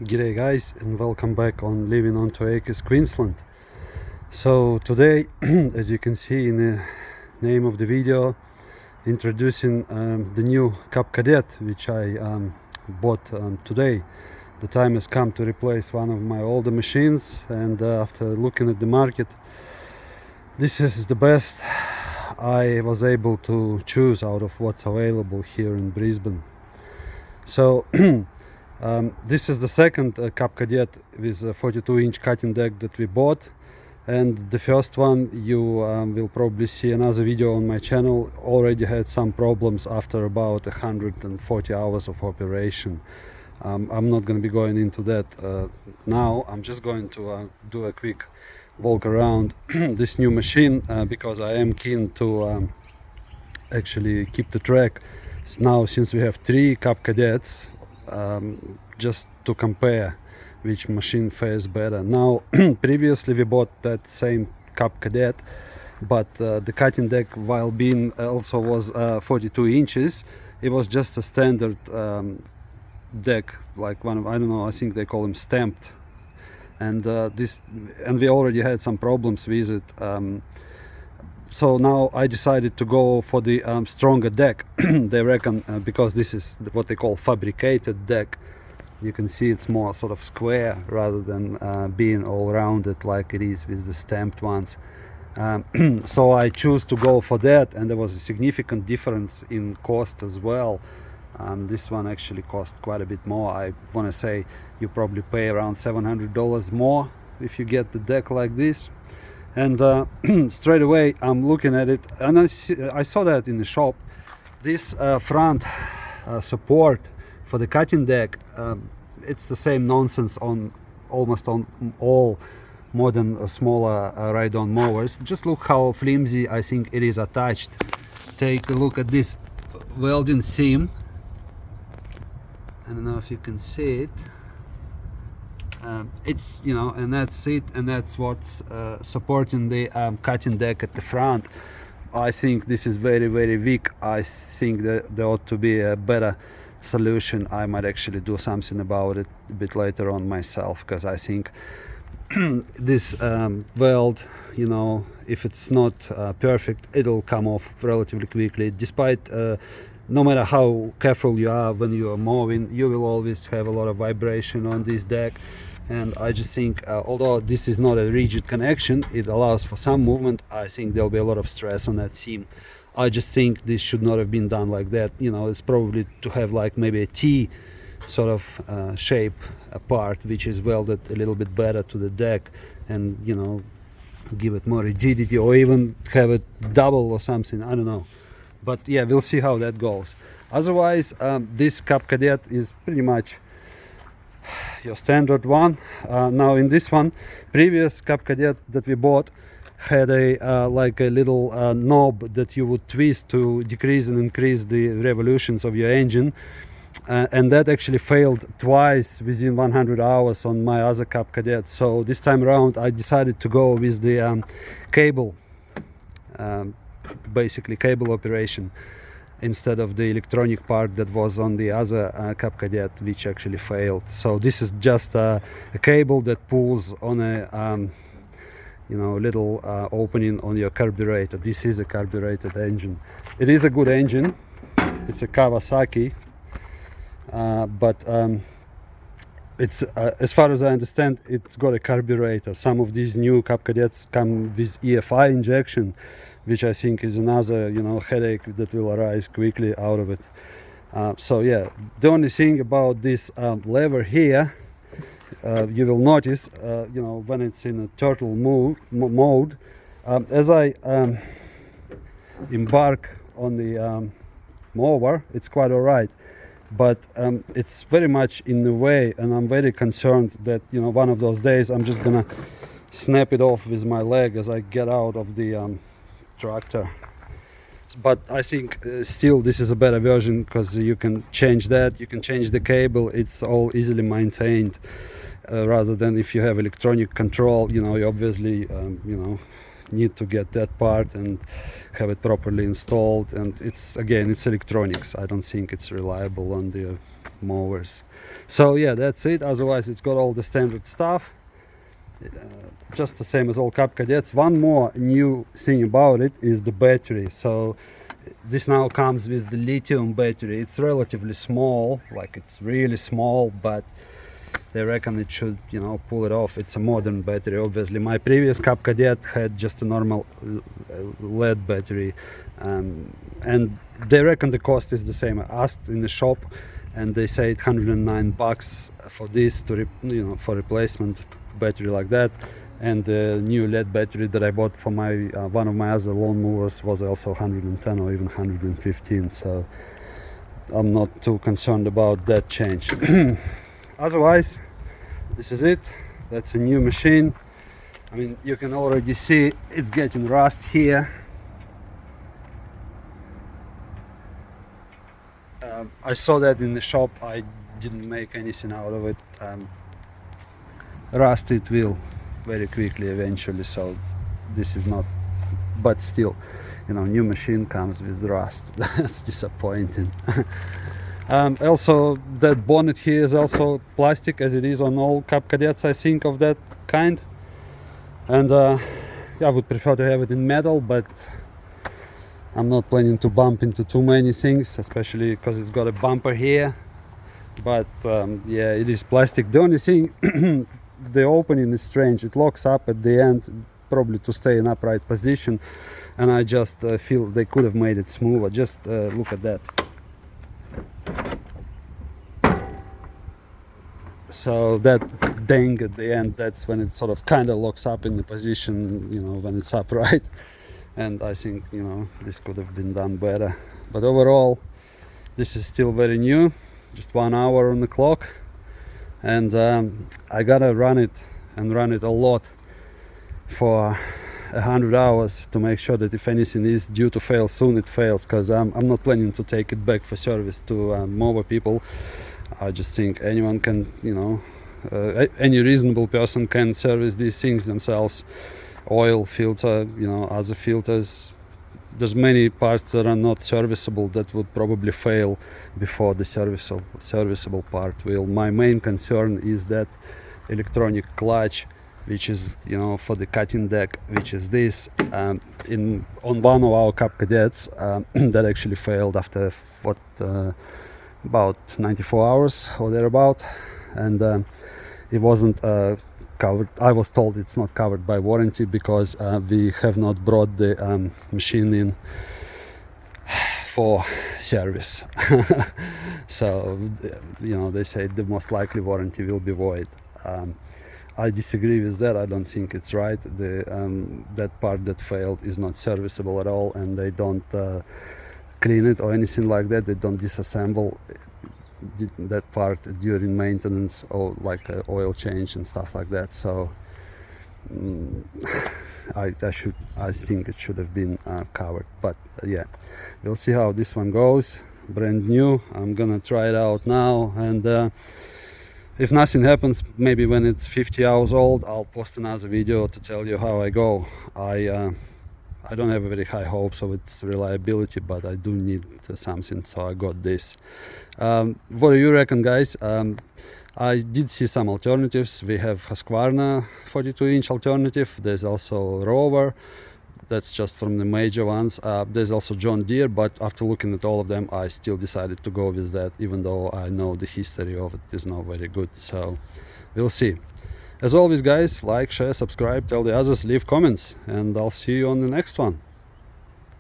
G'day guys, and welcome back on Living on 2 Acres, Queensland. So today, as you can see in the name of the video, introducing the new Cub Cadet, which I bought today. The time has come to replace one of my older machines, and after looking at the market, this is the best I was able to choose out of what's available here in Brisbane. So this is the second Cub Cadet with a 42-inch cutting deck that we bought, and the first one you will probably see another video on my channel already had some problems after about 140 hours of operation. I'm not going to be going into that now. I'm just going to do a quick walk around this new machine because I am keen to actually keep the track. Now, since we have 3 Cub Cadets, just to compare which machine fares better. Now, previously we bought that same Cub Cadet, but the cutting deck, while being also was 42 inches, it was just a standard deck, like one of, I don't know, I think they call them stamped, and we already had some problems with it. So now I decided to go for the stronger deck. They reckon because this is what they call fabricated deck, you can see it's more sort of square rather than being all rounded like it is with the stamped ones. So I choose to go for that, and there was a significant difference in cost as well. This one actually cost quite a bit more. I want to say you probably pay around $700 more if you get the deck like this. And straight away I'm looking at it, and I saw that in the shop. This front support for the cutting deck, it's the same nonsense on almost on all modern smaller ride-on mowers. Just look how flimsy I think it is attached. Take a look at this welding seam. I don't know if you can see it. It's, you know, and that's it, and that's what's supporting the cutting deck at the front. I think this is very, very weak. I think that there ought to be a better solution. I might actually do something about it a bit later on myself, because I think this weld, you know, if it's not perfect, it'll come off relatively quickly. Despite no matter how careful you are when you are mowing, you will always have a lot of vibration on this deck. And I just think, although this is not a rigid connection, it allows for some movement. I think there'll be a lot of stress on that seam. I just think this should not have been done like that. You know, it's probably to have like maybe a T sort of shape part, which is welded a little bit better to the deck, and, you know, give it more rigidity, or even have it double or something. I don't know. But yeah, we'll see how that goes. Otherwise, this Cub Cadet is pretty much your standard one. Now in this one, previous Cub Cadet that we bought had a like a little knob that you would twist to decrease and increase the revolutions of your engine, and that actually failed twice within 100 hours on my other Cub Cadet. So this time around I decided to go with the cable, basically cable operation, instead of the electronic part that was on the other Cub Cadet, which actually failed. So this is just a cable that pulls on a you know, little opening on your carburetor. This is a carbureted engine. It is a good engine. It's a Kawasaki, but it's as far as I understand, it's got a carburetor. Some of these new Cub Cadets come with EFI injection, which I think is another, you know, headache that will arise quickly out of it. So yeah, the only thing about this lever here, you will notice, you know, when it's in a turtle mode, as I embark on the mower, it's quite all right, but it's very much in the way, and I'm very concerned that, you know, one of those days I'm just gonna snap it off with my leg as I get out of the tractor. But I think still this is a better version, because you can change that, you can change the cable, it's all easily maintained, rather than if you have electronic control, you know, you obviously you know, need to get that part and have it properly installed, and it's, again, it's electronics. I don't think it's reliable on the mowers. So yeah, that's it. Otherwise it's got all the standard stuff, just the same as all Cub Cadets. One more new thing about it is the battery. So this now comes with the lithium battery. It's relatively small, like it's really small, but they reckon it should, you know, pull it off. It's a modern battery, obviously. My previous Cub Cadet had just a normal lead battery, and they reckon the cost is the same. I asked in the shop and they said $109 for this, to for replacement battery like that. And the new LED battery that I bought for my one of my other lawnmowers was also 110 or even 115, so I'm not too concerned about that change. Otherwise, this is it. That's a new machine. I mean, you can already see it's getting rust here. I saw that in the shop. I didn't make anything out of it. Rust it will very quickly eventually, so this is not, but still, you know, new machine comes with rust. That's disappointing. Also, that bonnet here is also plastic, as it is on all Cub Cadets, I think, of that kind. And yeah, I would prefer to have it in metal, but I'm not planning to bump into too many things, especially because it's got a bumper here. But yeah, it is plastic. The only thing, the opening is strange. It locks up at the end, probably to stay in upright position, and I just feel they could have made it smoother. Just look at that. So that ding at the end, that's when it sort of kind of locks up in the position, you know, when it's upright. And I think, you know, this could have been done better. But overall, this is still very new, just 1 hour on the clock. And I gotta run it a lot for 100 hours to make sure that if anything is due to fail soon, it fails, because I'm not planning to take it back for service to mower people. I just think anyone can, you know, any reasonable person can service these things themselves. Oil filter, you know, other filters. There's many parts that are not serviceable that would probably fail before the serviceable part will. My main concern is that electronic clutch, which is, you know, for the cutting deck, which is this. On one of our Cub Cadets, that actually failed after what, about 94 hours or thereabout, and it wasn't covered. I was told it's not covered by warranty because we have not brought the machine in for service. So, you know, they say the most likely warranty will be void. I disagree with that. I don't think it's right. That part that failed is not serviceable at all, and they don't clean it or anything like that. They don't disassemble that part during maintenance or like oil change and stuff like that. So I think it should have been covered. But yeah, we'll see how this one goes. Brand new. I'm gonna try it out now, and if nothing happens, maybe when it's 50 hours old, I'll post another video to tell you how I go. I don't have very high hopes of its reliability, but I do need something, so I got this. What do you reckon, guys? I did see some alternatives. We have Husqvarna 42-inch alternative. There's also Rover. That's just from the major ones. There's also John Deere, but after looking at all of them, I still decided to go with that, even though I know the history of it is not very good. So we'll see. As always, guys, like, share, subscribe, tell the others, leave comments, and I'll see you on the next one.